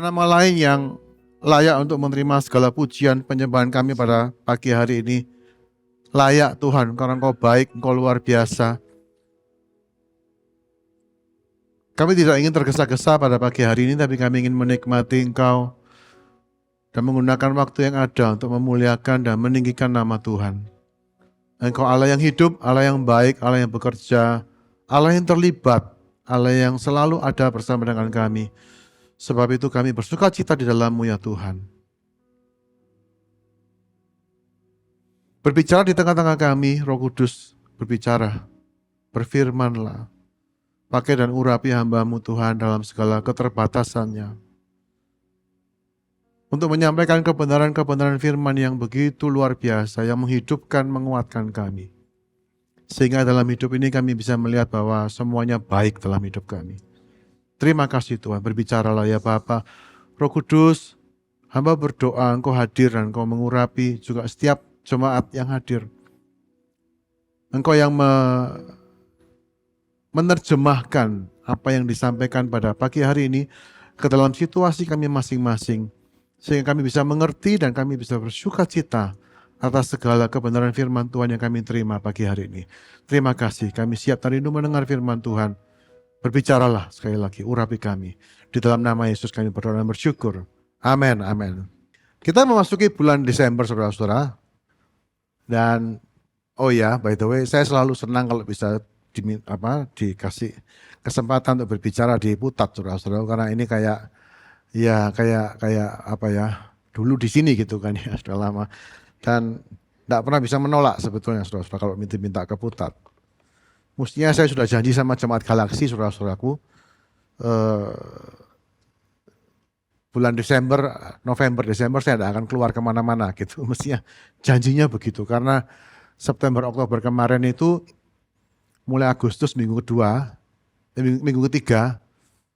nama lain yang layak untuk menerima segala pujian penyembahan kami pada pagi hari ini. Layak Tuhan, karena Engkau baik, Engkau luar biasa. Kami tidak ingin tergesa-gesa pada pagi hari ini, tapi kami ingin menikmati Engkau dan menggunakan waktu yang ada untuk memuliakan dan meninggikan nama Tuhan. Engkau Allah yang hidup, Allah yang baik, Allah yang bekerja, Allah yang terlibat, Allah yang selalu ada bersama dengan kami. Sebab itu kami bersuka cita di dalam-Mu ya Tuhan. Berbicara di tengah-tengah kami, Roh Kudus berbicara, berfirmanlah. Pakai dan urapi hamba-Mu Tuhan dalam segala keterbatasannya. Untuk menyampaikan kebenaran-kebenaran firman yang begitu luar biasa, yang menghidupkan, menguatkan kami. Sehingga dalam hidup ini kami bisa melihat bahwa semuanya baik dalam hidup kami. Terima kasih Tuhan, berbicaralah ya Bapa. Roh Kudus, hamba berdoa Engkau hadir dan Engkau mengurapi juga setiap jemaat yang hadir. Engkau yang menerjemahkan apa yang disampaikan pada pagi hari ini ke dalam situasi kami masing-masing. Sehingga kami bisa mengerti dan kami bisa bersuka cita atas segala kebenaran firman Tuhan yang kami terima pagi hari ini. Terima kasih, kami siap dan rindu mendengar firman Tuhan. Berbicaralah sekali lagi, urapi kami. Di dalam nama Yesus kami berdoa dan bersyukur. Amin, amin. Kita memasuki bulan Desember, saudara-saudara. Dan, oh ya, by the way, saya selalu senang kalau bisa dikasih kesempatan untuk berbicara di Putat, saudara-saudara. Karena ini kayak dulu di sini gitu kan ya, sudah lama. Dan tidak pernah bisa menolak sebetulnya, saudara-saudara, kalau minta ke Putat. Mestinya saya sudah janji sama jemaat Galaksi, saudara-saudaraku, bulan Desember, November, Desember saya tidak akan keluar kemana-mana gitu. Mestinya janjinya begitu, karena September, Oktober kemarin itu mulai Agustus minggu ketiga,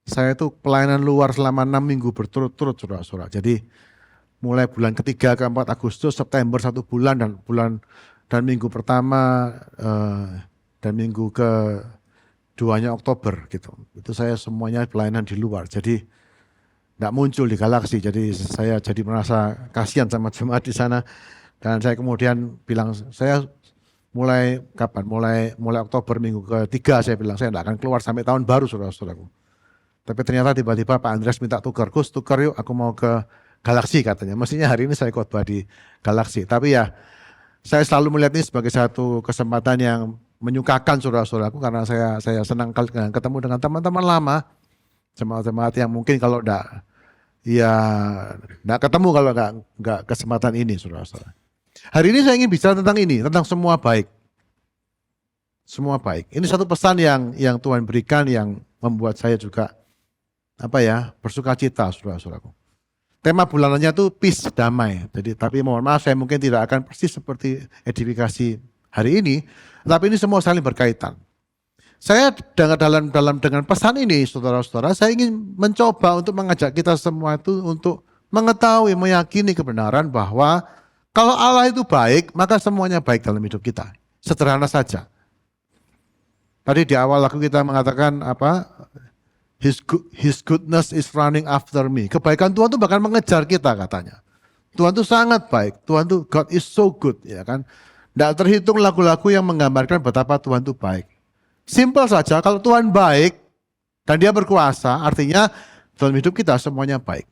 saya itu pelayanan luar selama 6 minggu berturut-turut, saudara-saudara. Jadi mulai bulan ketiga, keempat Agustus, September 1 bulan dan minggu pertama dan minggu ke-2-nya Oktober gitu. Itu saya semuanya pelayanan di luar. Jadi tidak muncul di Galaksi. Jadi saya jadi merasa kasihan sama jemaat di sana. Dan saya kemudian bilang, saya mulai kapan? Mulai Oktober minggu ke-3 saya bilang saya tidak akan keluar sampai tahun baru, saudara-saudaraku. Tapi ternyata tiba-tiba Pak Andreas minta tukar yuk, aku mau ke Galaksi katanya. Mestinya hari ini saya khotbah di Galaksi. Tapi ya, saya selalu melihat ini sebagai satu kesempatan yang menyukakan saudara-saudaraku, karena saya senang ketemu dengan teman-teman lama, jemaat-jemaat yang mungkin kalau enggak ketemu kalau enggak kesempatan ini, saudara-saudara. Hari ini saya ingin bicara tentang ini, tentang semua baik. Semua baik. Ini satu pesan yang Tuhan berikan yang membuat saya juga bersuka cita, saudara-saudaraku. Tema bulanannya itu peace, damai. Jadi, tapi mohon maaf, saya mungkin tidak akan persis seperti edifikasi hari ini, tapi ini semua saling berkaitan. Saya dengan pesan ini, saudara-saudara, saya ingin mencoba untuk mengajak kita semua itu untuk mengetahui, meyakini kebenaran bahwa kalau Allah itu baik, maka semuanya baik dalam hidup kita. Sederhana saja. Tadi di awal lagu kita mengatakan His goodness is running after me. Kebaikan Tuhan itu bahkan mengejar kita katanya. Tuhan itu sangat baik. Tuhan itu God is so good, ya kan? Tidak terhitung lagu-lagu yang menggambarkan betapa Tuhan itu baik. Simpel saja, kalau Tuhan baik dan Dia berkuasa, artinya dalam hidup kita semuanya baik.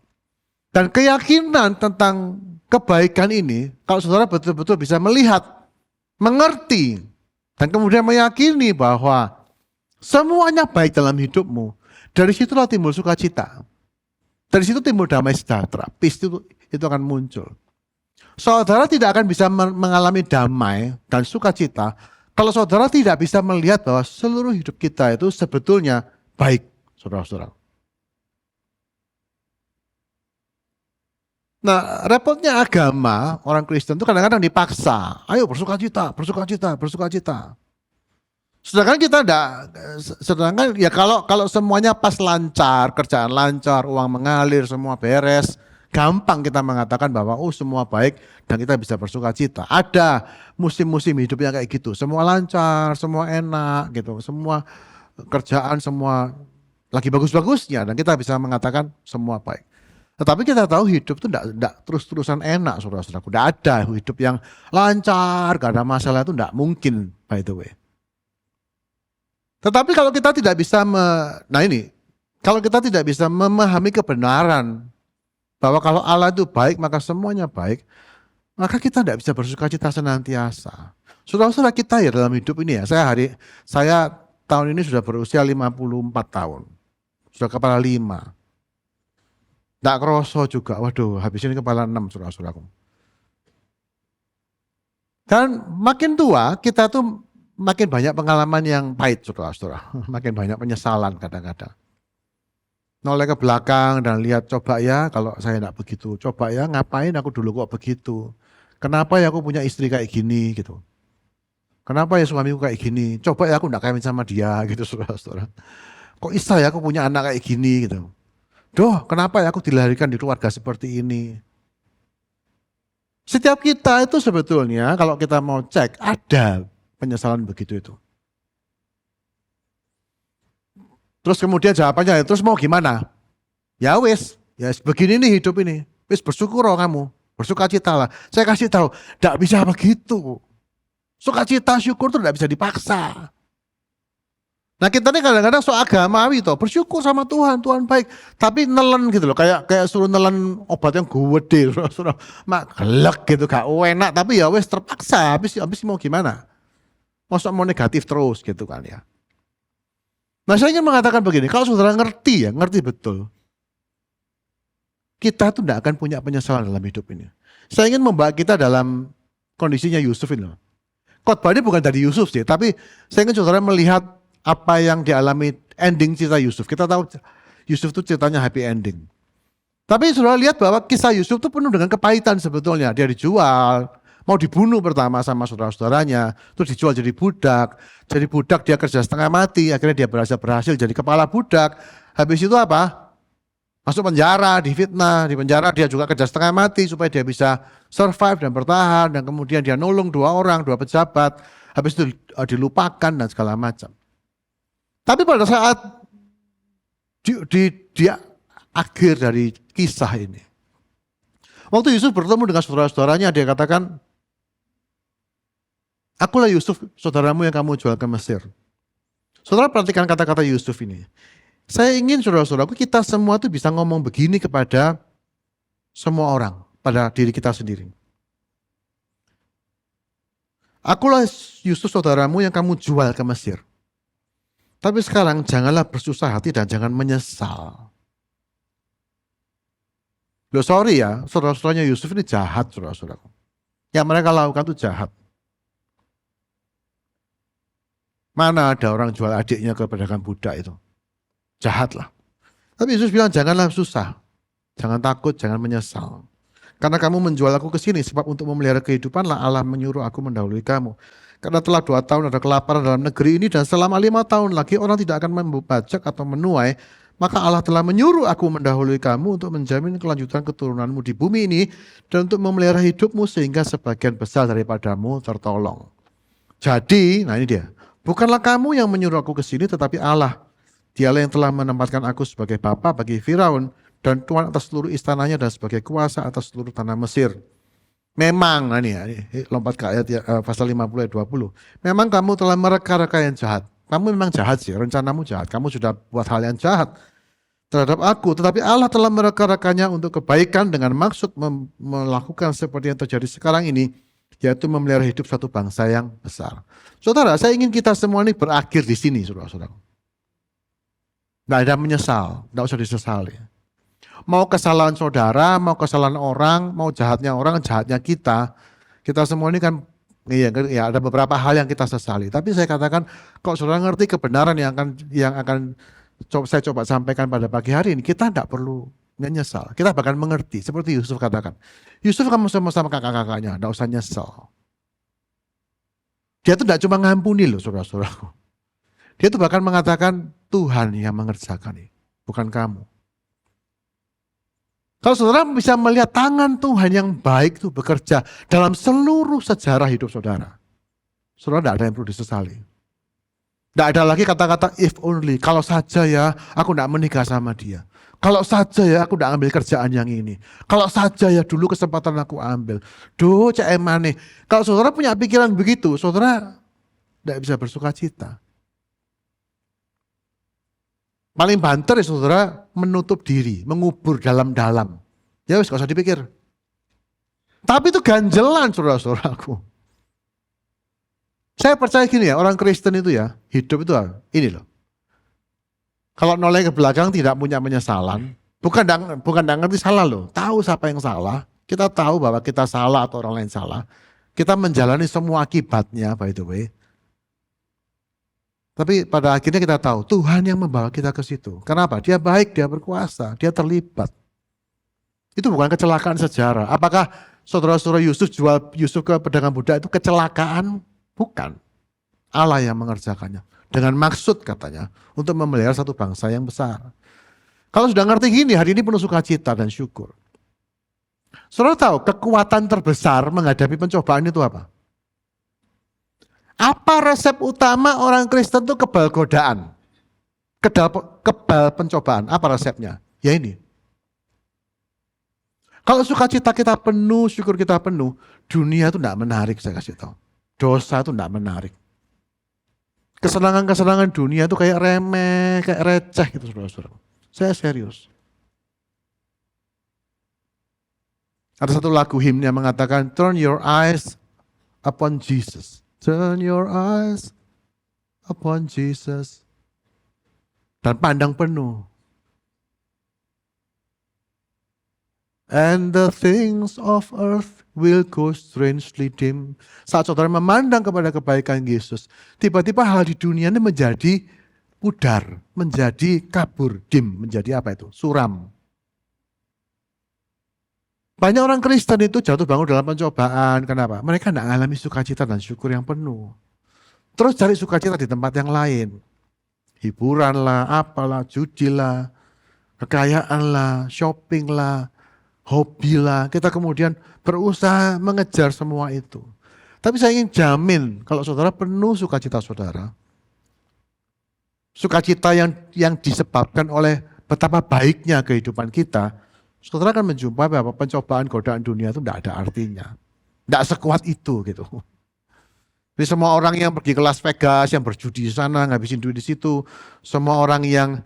Dan keyakinan tentang kebaikan ini, kalau saudara betul-betul bisa melihat, mengerti, dan kemudian meyakini bahwa semuanya baik dalam hidupmu, dari situlah timbul sukacita. Dari situ timbul damai sejahtera. Peace itu akan muncul. Saudara tidak akan bisa mengalami damai dan sukacita kalau saudara tidak bisa melihat bahwa seluruh hidup kita itu sebetulnya baik, saudara-saudara. Nah, repotnya agama, orang Kristen itu kadang-kadang dipaksa. Ayo bersukacita, bersukacita, bersukacita. Sedangkan ya kalau semuanya pas lancar, kerjaan lancar, uang mengalir, semua beres, gampang kita mengatakan bahwa semua baik dan kita bisa bersuka cita. Ada musim-musim hidupnya kayak gitu, semua lancar, semua enak gitu, semua kerjaan semua lagi bagus-bagusnya dan kita bisa mengatakan semua baik. Tetapi kita tahu hidup itu enggak terus-terusan enak, saudara-saudaraku. Enggak ada hidup yang lancar, gak ada masalah, itu enggak mungkin, by the way. Tetapi kalau kita tidak bisa, kalau kita tidak bisa memahami kebenaran bahwa kalau Allah itu baik maka semuanya baik, maka kita tidak bisa bersuka cita senantiasa. Saudara-saudara kita ya dalam hidup ini ya, saya tahun ini sudah berusia 54 tahun, sudah kepala 5. Tidak kroso juga, waduh habis ini kepala 6 saudara-saudaraku. Dan makin tua kita tuh makin banyak pengalaman yang pahit saudara-saudara. Makin banyak penyesalan kadang-kadang. Noleh ke belakang dan lihat, coba ya kalau saya tidak begitu. Coba ya ngapain aku dulu kok begitu. Kenapa ya aku punya istri kayak gini gitu. Kenapa ya suamiku kayak gini. Coba ya aku tidak kawin sama dia gitu saudara-saudara. Kok bisa ya aku punya anak kayak gini gitu. Duh, kenapa ya aku dilahirkan di keluarga seperti ini? Setiap kita itu sebetulnya kalau kita mau cek ada penyesalan begitu itu. Terus kemudian jawabannya, terus mau gimana? Ya wis, begini nih hidup ini. Wis bersyukur kamu, bersukacitalah. Saya kasih tahu, tidak bisa begitu. Sukacita, syukur itu tidak bisa dipaksa. Nah kita nih kadang-kadang soal agamawi toh, bersyukur sama Tuhan, Tuhan baik. Tapi nelen gitu loh, kayak suruh nelen obat yang gede, suruh mak gelek gitu, gak enak. Tapi ya wes terpaksa, habis mau gimana? Masa mau negatif terus gitu kan ya. Nah saya ingin mengatakan begini, kalau saudara ngerti ya, ngerti betul. Kita tuh tidak akan punya penyesalan dalam hidup ini. Saya ingin membawa kita dalam kondisinya Yusuf ini loh. Khotbah ini bukan dari Yusuf sih, tapi saya ingin saudara melihat apa yang dialami ending cerita Yusuf. Kita tahu Yusuf itu ceritanya happy ending. Tapi saudara lihat bahwa kisah Yusuf itu penuh dengan kepahitan sebetulnya. Dia dijual, mau dibunuh pertama sama saudara-saudaranya, terus dijual jadi budak. Jadi budak dia kerja setengah mati, akhirnya dia berhasil jadi kepala budak. Habis itu apa? Masuk penjara, difitnah, di penjara dia juga kerja setengah mati supaya dia bisa survive dan bertahan. Dan kemudian dia nolong 2 orang, 2 pejabat. Habis itu dilupakan dan segala macam. Tapi pada saat di akhir dari kisah ini, waktu Yusuf bertemu dengan saudara-saudaranya, dia katakan, akulah Yusuf, saudaramu yang kamu jual ke Mesir. Saudara perhatikan kata-kata Yusuf ini. Saya ingin saudara-saudaraku kita semua tuh bisa ngomong begini kepada semua orang, pada diri kita sendiri. Akulah Yusuf saudaramu yang kamu jual ke Mesir. Tapi sekarang janganlah bersusah hati dan jangan menyesal. Loh sorry ya, saudara-saudaranya Yusuf ini jahat saudara-saudaraku. Yang mereka lakukan itu jahat. Mana ada orang jual adiknya ke pedagang budak itu. Jahat lah. Tapi Yesus bilang janganlah susah. Jangan takut, jangan menyesal. Karena kamu menjual aku ke sini sebab untuk memelihara kehidupanlah Allah menyuruh aku mendahului kamu. Karena telah 2 tahun ada kelaparan dalam negeri ini dan selama 5 tahun lagi orang tidak akan membajak atau menuai. Maka Allah telah menyuruh aku mendahului kamu untuk menjamin kelanjutan keturunanmu di bumi ini dan untuk memelihara hidupmu sehingga sebagian besar daripadamu tertolong. Jadi, nah ini dia. Bukanlah kamu yang menyuruh aku ke sini tetapi Allah. Dialah yang telah menempatkan aku sebagai bapa bagi Firaun dan tuan atas seluruh istananya dan sebagai kuasa atas seluruh tanah Mesir. Memang, nah ini lompat ke ayat pasal 50 ayat 20. Memang kamu telah mereka-reka yang jahat. Kamu memang jahat sih, rencanamu jahat. Kamu sudah buat hal yang jahat terhadap aku. Tetapi Allah telah mereka-rekanya untuk kebaikan dengan maksud melakukan seperti yang terjadi sekarang ini. Yaitu memelihara hidup satu bangsa yang besar. Saudara, saya ingin kita semua ini berakhir di sini, saudara-saudara. Tidak ada menyesal, tidak usah disesali. Mau kesalahan saudara, mau kesalahan orang, mau jahatnya orang, jahatnya kita semua ini kan ya ada beberapa hal yang kita sesali. Tapi saya katakan, kalau saudara ngerti kebenaran yang akan saya coba sampaikan pada pagi hari ini, kita tidak perlu menyesal. Kita bahkan mengerti, seperti Yusuf katakan. Yusuf kamu sama-sama kakak-kakaknya, tidak usah nyesal. Dia itu tidak cuma ngampuni loh saudara-saudaraku. Dia itu bahkan mengatakan Tuhan yang mengerjakan ini, bukan kamu. Kalau saudara bisa melihat tangan Tuhan yang baik itu bekerja dalam seluruh sejarah hidup saudara. Saudara tidak ada yang perlu disesali. Tidak ada lagi kata-kata if only, kalau saja ya aku tidak menikah sama dia. Kalau saja ya aku udah ambil kerjaan yang ini. Kalau saja ya dulu kesempatan aku ambil. Duh, cek emane. Kalau saudara punya pikiran begitu, saudara tidak bisa bersuka cita. Paling banter ya saudara menutup diri, mengubur dalam-dalam. Ya wis gak usah dipikir. Tapi itu ganjelan saudara-saudaraku. Saya percaya gini ya, orang Kristen itu ya, hidup itu ini loh. Kalau noleh ke belakang tidak punya penyesalan, bukan ngerti salah loh, tahu siapa yang salah, kita tahu bahwa kita salah atau orang lain salah, kita menjalani semua akibatnya by the way. Tapi pada akhirnya kita tahu Tuhan yang membawa kita ke situ. Kenapa? Dia baik, dia berkuasa, dia terlibat. Itu bukan kecelakaan sejarah. Apakah saudara-saudara Yusuf jual Yusuf ke pedagang budak itu kecelakaan? Bukan. Allah yang mengerjakannya. Dengan maksud katanya untuk memelihara satu bangsa yang besar. Kalau sudah ngerti gini, hari ini penuh sukacita dan syukur. Saudara tahu kekuatan terbesar menghadapi pencobaan itu apa? Apa resep utama orang Kristen itu kebal godaan? Kebal pencobaan. Apa resepnya? Ya ini. Kalau sukacita kita penuh, syukur kita penuh, dunia itu tidak menarik saya kasih tahu. Dosa itu tidak menarik. Kesenangan-kesenangan dunia itu kayak remeh, kayak receh gitu saudara-saudara. Saya serius. Ada satu lagu himne yang mengatakan, turn your eyes upon Jesus. Turn your eyes upon Jesus. Dan pandang penuh. And the things of earth will go strangely dim. Saat saudara memandang kepada kebaikan Yesus, tiba-tiba hal di dunia ini menjadi pudar, menjadi kabur, dim, menjadi apa itu? Suram. Banyak orang Kristen itu jatuh bangun dalam pencobaan. Kenapa? Mereka tidak mengalami sukacita dan syukur yang penuh. Terus cari sukacita di tempat yang lain. Hiburan lah, apalah, judi lah, kekayaan lah, shopping lah, hobi lah. Kita kemudian berusaha mengejar semua itu. Tapi saya ingin jamin kalau saudara penuh sukacita saudara. Sukacita yang disebabkan oleh betapa baiknya kehidupan kita. Saudara akan menjumpai bahwa pencobaan godaan dunia itu tidak ada artinya. Tidak sekuat itu gitu. Jadi semua orang yang pergi ke Las Vegas, yang berjudi di sana, ngabisin duit di situ, semua orang yang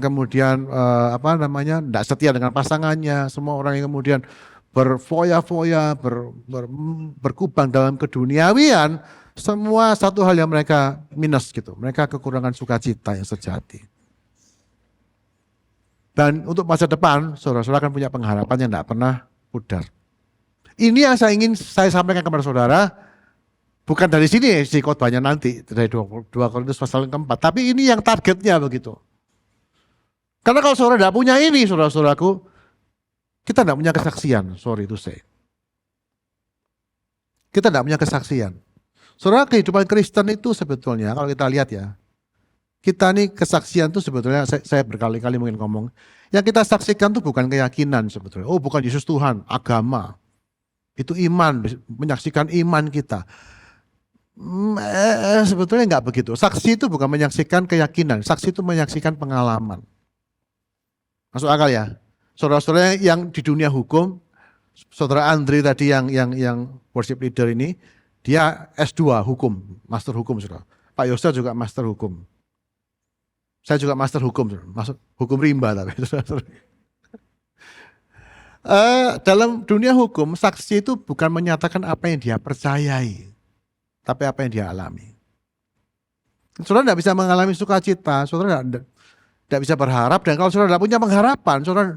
kemudian tidak setia dengan pasangannya, semua orang yang kemudian berfoya-foya, berkubang dalam keduniawian, semua satu hal yang mereka minus gitu. Mereka kekurangan sukacita yang sejati. Dan untuk masa depan, saudara-saudara akan punya pengharapan yang tidak pernah pudar. Ini yang saya sampaikan kepada saudara, bukan dari sini si khotbahnya nanti, dari 2 Korintus pasal yang keempat, tapi ini yang targetnya begitu. Karena kalau saudara tidak punya ini, saudara-saudaraku, kita tidak punya kesaksian, sorry to say. Kita tidak punya kesaksian. Saudara, kehidupan Kristen itu sebetulnya, kalau kita lihat ya, kita nih kesaksian itu sebetulnya, saya berkali-kali mungkin ngomong, yang kita saksikan itu bukan keyakinan sebetulnya. Oh bukan Yesus Tuhan, agama. Itu iman, menyaksikan iman kita. Sebetulnya enggak begitu. Saksi itu bukan menyaksikan keyakinan, saksi itu menyaksikan pengalaman. Masuk akal ya? Saudara-saudara yang di dunia hukum, saudara Andri tadi yang worship leader ini, dia S2 hukum, master hukum saudara. Pak Yosa juga master hukum. Saya juga master hukum, masuk hukum rimba tapi. Dalam dunia hukum, saksi itu bukan menyatakan apa yang dia percayai, tapi apa yang dia alami. Saudara tidak bisa mengalami sukacita, saudara tidak bisa berharap, dan kalau saudara tidak punya pengharapan, saudara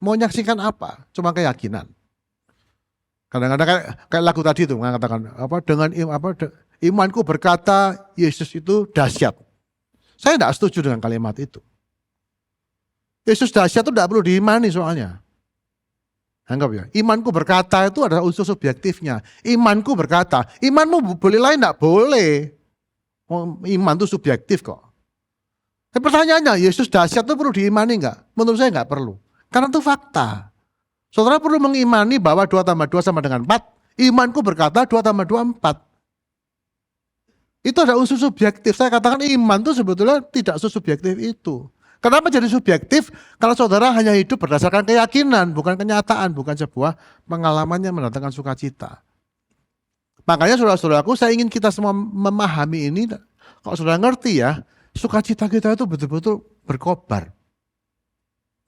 mau menyaksikan apa? Cuma keyakinan. Kadang-kadang kayak lagu tadi itu mengatakan dengan imanku berkata Yesus itu dahsyat. Saya tidak setuju dengan kalimat itu. Yesus dahsyat itu tidak perlu diimani soalnya. Anggap ya, imanku berkata itu adalah unsur subjektifnya. Imanku berkata, imanmu boleh lain tidak boleh. Iman itu subjektif kok. Pertanyaannya, Yesus dahsyat itu perlu diimani enggak? Menurut saya enggak perlu. Karena itu fakta. Saudara perlu mengimani bahwa 2 tambah 2 sama dengan 4. Imanku berkata 2 tambah 2, 4. Itu ada unsur subjektif. Saya katakan iman itu sebetulnya tidak subjektif itu. Kenapa jadi subjektif? Kalau saudara hanya hidup berdasarkan keyakinan, bukan kenyataan, bukan sebuah pengalaman yang mendatangkan sukacita. Makanya saudara-saudaraku, saya ingin kita semua memahami ini. Kalau saudara ngerti ya, sukacita kita itu betul-betul berkobar.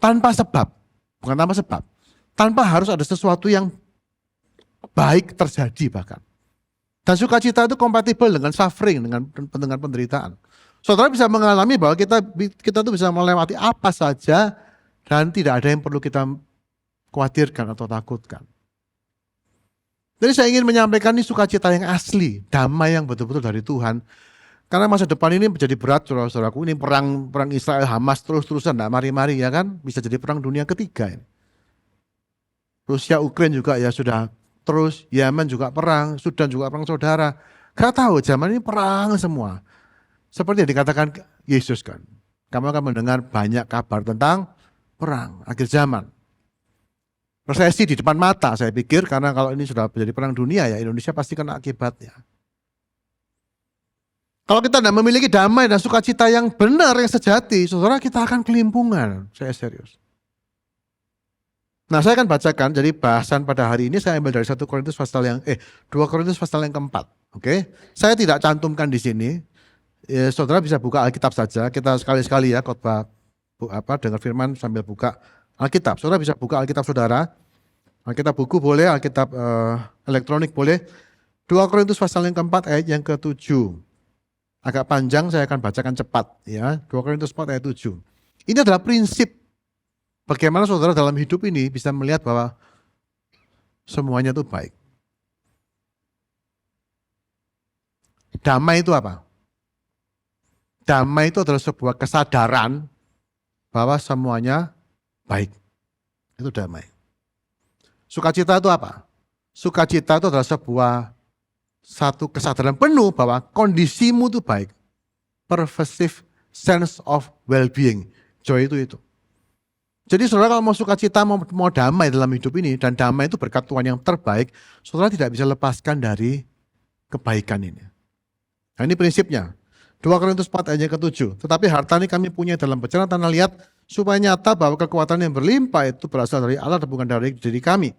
Tanpa sebab, bukan tanpa sebab. Tanpa harus ada sesuatu yang baik terjadi bahkan. Dan sukacita itu kompatibel dengan suffering, dengan penderitaan. Saudara bisa mengalami bahwa kita tuh bisa melewati apa saja dan tidak ada yang perlu kita khawatirkan atau takutkan. Jadi saya ingin menyampaikan ini sukacita yang asli, damai yang betul-betul dari Tuhan. Karena masa depan ini menjadi berat, saudara-saudaraku. Ini perang Israel Hamas terus-terusan, tidak mari-mari ya kan. Bisa jadi perang dunia ketiga ini. Rusia Ukraina juga ya sudah terus, Yemen juga perang, Sudan juga perang saudara. Gak tahu zaman ini perang semua. Seperti yang dikatakan Yesus kan. Kamu akan mendengar banyak kabar tentang perang akhir zaman. Resesi di depan mata saya pikir, karena kalau ini sudah menjadi perang dunia ya Indonesia pasti kena akibatnya. Kalau kita tidak memiliki damai dan sukacita yang benar, yang sejati, saudara, kita akan kelimpungan. Saya serius. Nah, saya akan bacakan, jadi bahasan pada hari ini saya ambil dari 2 Korintus pasal yang keempat. Oke? Saya tidak cantumkan di sini. Saudara bisa buka Alkitab saja. Kita sekali-sekali ya khotbah dengar firman sambil buka Alkitab. Saudara bisa buka Alkitab saudara. Alkitab buku boleh, Alkitab elektronik boleh. 2 Korintus pasal yang keempat ayat yang ke-7. Agak panjang, saya akan bacakan cepat ya. 2 Korintus 4 ayat 7. Ini adalah prinsip bagaimana saudara dalam hidup ini bisa melihat bahwa semuanya itu baik. Damai itu apa? Damai itu adalah sebuah kesadaran bahwa semuanya baik. Itu damai. Sukacita itu apa? Sukacita itu adalah satu kesadaran penuh bahwa kondisimu itu baik. Pervasive sense of well-being. Joy itu. Jadi saudara kalau mau sukacita, mau damai dalam hidup ini, dan damai itu berkat Tuhan yang terbaik, saudara tidak bisa lepaskan dari kebaikan ini. Nah ini prinsipnya. 2 Korintus 4 ayat ke-7. Tetapi harta ini kami punya dalam bencana tanah liat, supaya nyata bahwa kekuatan yang berlimpah itu berasal dari Allah dan bukan dari diri kami.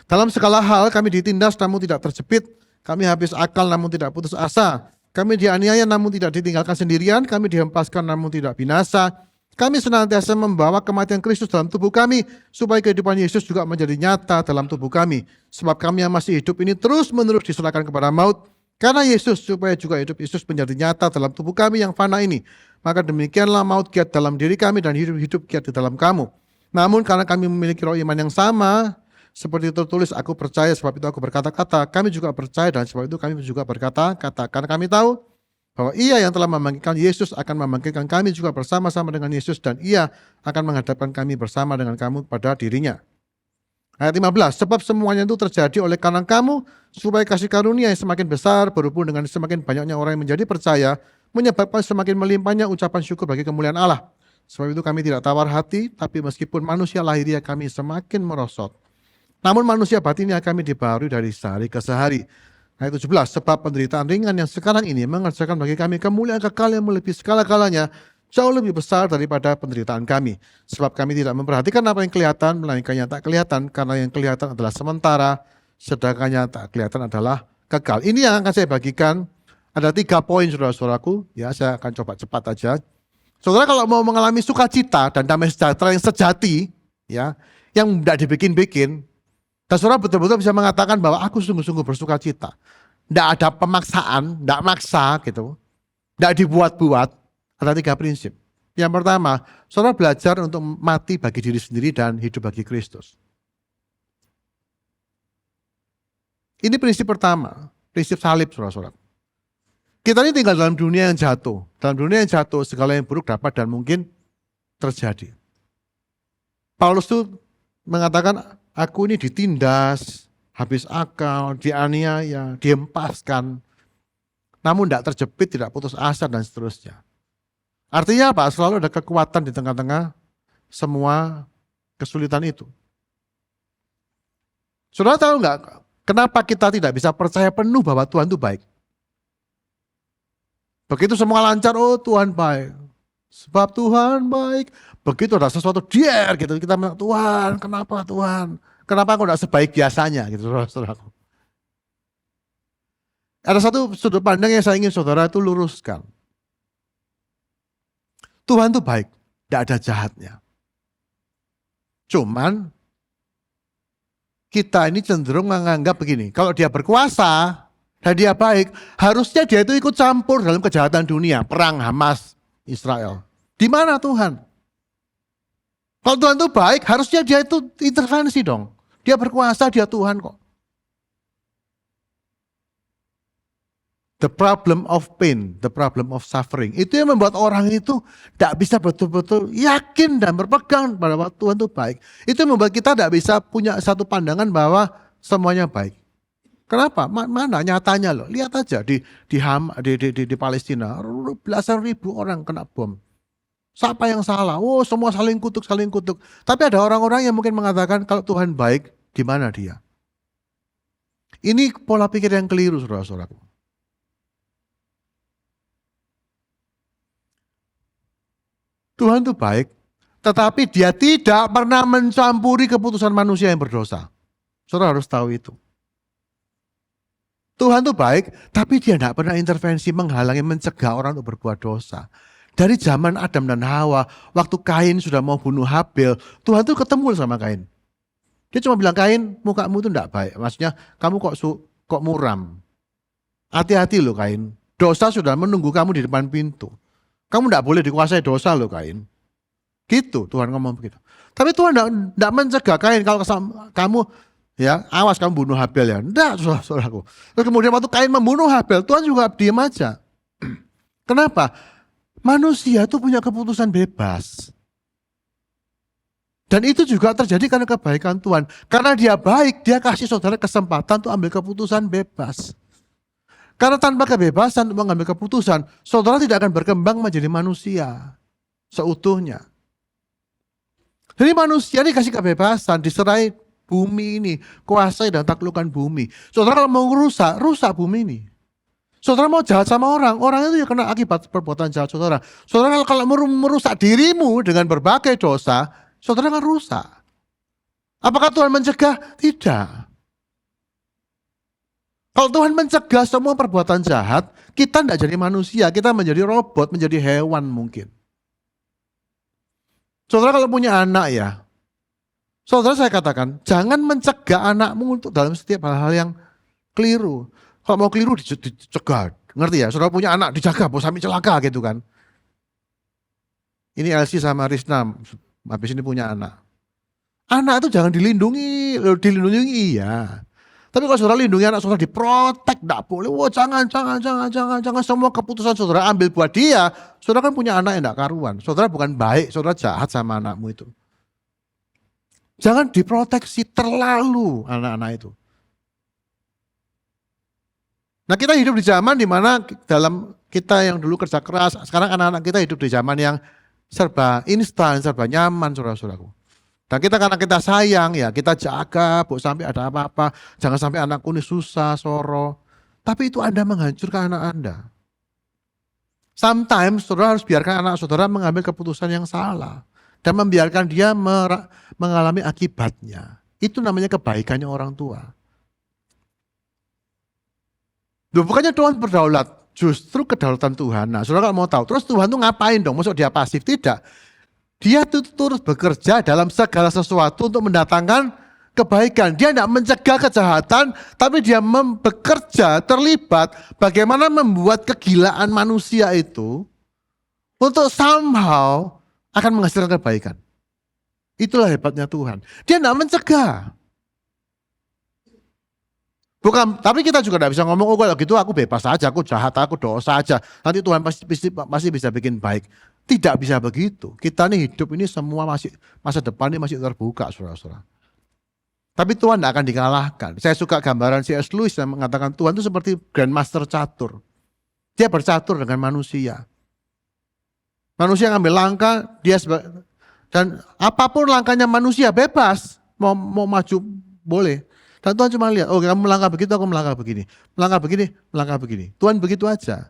Dalam segala hal kami ditindas namun tidak terjepit, kami habis akal namun tidak putus asa, kami dianiaya namun tidak ditinggalkan sendirian, kami dihempaskan namun tidak binasa. Kami senantiasa membawa kematian Kristus dalam tubuh kami, supaya kehidupan Yesus juga menjadi nyata dalam tubuh kami. Sebab kami yang masih hidup ini terus-menerus diserahkan kepada maut, karena Yesus, supaya juga hidup Yesus menjadi nyata dalam tubuh kami yang fana ini. Maka demikianlah maut giat dalam diri kami dan hidup giat di dalam kamu. Namun karena kami memiliki roh iman yang sama, seperti tertulis, aku percaya sebab itu aku berkata-kata, kami juga percaya dan sebab itu kami juga berkata-kata. Karena kami tahu bahwa Ia yang telah membangkitkan Yesus akan membangkitkan kami juga bersama-sama dengan Yesus, dan Ia akan menghadapkan kami bersama dengan kamu pada dirinya. Ayat 15, sebab semuanya itu terjadi oleh karena kamu, supaya kasih karunia yang semakin besar berhubung dengan semakin banyaknya orang yang menjadi percaya, menyebabkan semakin melimpahnya ucapan syukur bagi kemuliaan Allah. Sebab itu kami tidak tawar hati, tapi meskipun manusia lahiriah kami semakin merosot, namun manusia batinnya kami dibaharui dari sehari ke sehari. Ayat 17, sebab penderitaan ringan yang sekarang ini mengerjakan bagi kami kemuliaan kekal yang melebihi segala-galanya, jauh lebih besar daripada penderitaan kami. Sebab kami tidak memperhatikan apa yang kelihatan, melainkan yang tak kelihatan, karena yang kelihatan adalah sementara, sedangkan yang tak kelihatan adalah kekal. Ini yang akan saya bagikan. Ada 3 poin saudara-saudaraku, ya saya akan coba cepat aja. Saudara kalau mau mengalami sukacita dan damai sejahtera yang sejati, ya, yang tidak dibikin-bikin, dan saudara betul-betul bisa mengatakan bahwa aku sungguh-sungguh bersukacita. Tidak ada pemaksaan, tidak maksa gitu, tidak dibuat-buat. Ada 3 prinsip. Yang pertama, saudara belajar untuk mati bagi diri sendiri dan hidup bagi Kristus. Ini prinsip pertama, prinsip salib saudara-saudara. Kita ini tinggal dalam dunia yang jatuh. Dalam dunia yang jatuh, segala yang buruk dapat dan mungkin terjadi. Paulus itu mengatakan, aku ini ditindas, habis akal, dianiaya, dihempaskan, namun tidak terjepit, tidak putus asa, dan seterusnya. Artinya apa? Selalu ada kekuatan di tengah-tengah semua kesulitan itu. Saudara tahu nggak kenapa kita tidak bisa percaya penuh bahwa Tuhan itu baik? Begitu semua lancar, oh Tuhan baik. Sebab Tuhan baik. Begitu ada sesuatu dier gitu, kita bilang, Tuhan, kenapa Tuhan? Kenapa aku tidak sebaik biasanya gitu, saudara-saudaraku. Ada satu sudut pandang yang saya ingin saudara itu luruskan. Tuhan itu baik, tidak ada jahatnya. Cuman kita ini cenderung menganggap begini, kalau dia berkuasa dan dia baik, harusnya dia itu ikut campur dalam kejahatan dunia, perang Hamas, Israel. Di mana Tuhan? Kalau Tuhan itu baik, harusnya dia itu intervensi dong. Dia berkuasa, dia Tuhan kok. The problem of pain, the problem of suffering. Itu yang membuat orang itu tidak bisa betul-betul yakin dan berpegang bahwa Tuhan itu baik. Itu yang membuat kita tidak bisa punya satu pandangan bahwa semuanya baik. Kenapa? Mana nyatanya loh. Lihat aja di Palestina, belasan ribu orang kena bom. Siapa yang salah? Oh, semua saling kutuk, saling kutuk. Tapi ada orang-orang yang mungkin mengatakan kalau Tuhan baik, di mana dia? Ini pola pikir yang keliru, saudara-saudaraku. Tuhan itu baik, tetapi dia tidak pernah mencampuri keputusan manusia yang berdosa. Saudara harus tahu itu. Tuhan itu baik, tapi dia tidak pernah intervensi, menghalangi, mencegah orang untuk berbuat dosa. Dari zaman Adam dan Hawa, waktu Kain sudah mau bunuh Habel, Tuhan itu ketemu sama Kain. Dia cuma bilang, Kain, mukamu itu tidak baik. Maksudnya, kamu kok muram. Hati-hati loh Kain, dosa sudah menunggu kamu di depan pintu. Kamu tidak boleh dikuasai dosa loh Kain. Gitu Tuhan ngomong begitu. Tapi Tuhan tidak mencegah Kain kalau kamu ya awas kamu bunuh Habel ya. Tidak saudaraku. Terus kemudian waktu Kain membunuh Habel, Tuhan juga diam aja. Kenapa? Manusia itu punya keputusan bebas. Dan itu juga terjadi karena kebaikan Tuhan. Karena dia baik, dia kasih saudara kesempatan untuk ambil keputusan bebas. Karena tanpa kebebasan untuk mengambil keputusan, saudara tidak akan berkembang menjadi manusia seutuhnya. Jadi manusia dikasih kebebasan, diserai bumi ini, kuasai dan taklukkan bumi. Saudara kalau mau rusak bumi ini. Saudara mau jahat sama orang itu ya kena akibat perbuatan jahat saudara. Saudara kalau merusak dirimu dengan berbagai dosa, saudara akan rusak. Apakah Tuhan mencegah? Tidak. Kalau Tuhan mencegah semua perbuatan jahat, kita tidak jadi manusia, kita menjadi robot, menjadi hewan mungkin. Saudara kalau punya anak ya, saudara saya katakan, jangan mencegah anakmu untuk dalam setiap hal-hal yang keliru. Kalau mau keliru dicegah, ngerti ya? Saudara punya anak, dijaga, bos sampai celaka gitu kan. Ini Elsie sama Risna, habis ini punya anak. Anak itu jangan dilindungi iya. Tapi kalau saudara lindungi anak saudara, diprotek, tidak boleh. Wah, jangan. Semua keputusan saudara ambil buat dia. Saudara kan punya anak yang tidak karuan. Saudara bukan baik, saudara jahat sama anakmu itu. Jangan diproteksi terlalu anak-anak itu. Nah, kita hidup di zaman di mana dalam kita yang dulu kerja keras, sekarang anak-anak kita hidup di zaman yang serba instan, serba nyaman, saudara-saudaraku. Dan kita karena kita sayang ya, kita jaga, sampai ada apa-apa. Jangan sampai anakku ini susah, soro. Tapi itu Anda menghancurkan anak Anda. Sometimes saudara harus biarkan anak saudara mengambil keputusan yang salah. Dan membiarkan dia mengalami akibatnya. Itu namanya kebaikannya orang tua. Bukannya Tuhan berdaulat, justru kedaulatan Tuhan. Nah saudara kalau mau tahu, terus Tuhan itu ngapain dong? Maksud dia pasif? Tidak. Dia terus bekerja dalam segala sesuatu untuk mendatangkan kebaikan. Dia tidak mencegah kejahatan, tapi dia bekerja, terlibat bagaimana membuat kegilaan manusia itu untuk somehow akan menghasilkan kebaikan. Itulah hebatnya Tuhan. Dia tidak mencegah. Bukan, tapi kita juga tidak bisa ngomong, oh kalau gitu aku bebas aja, aku jahat, aku dosa aja. Nanti Tuhan pasti bisa bikin baik. Tidak bisa begitu. Kita nih hidup ini semua masa depan ini masih terbuka, saudara-saudara. Tapi Tuhan tidak akan dikalahkan. Saya suka gambaran C.S. Lewis yang mengatakan Tuhan itu seperti Grandmaster catur. Dia bercatur dengan manusia. Manusia ngambil langkah, dan apapun langkahnya manusia bebas. Mau maju boleh. Dan Tuhan cuma lihat, oh kamu melangkah begitu, aku melangkah begini. Melangkah begini. Tuhan begitu aja.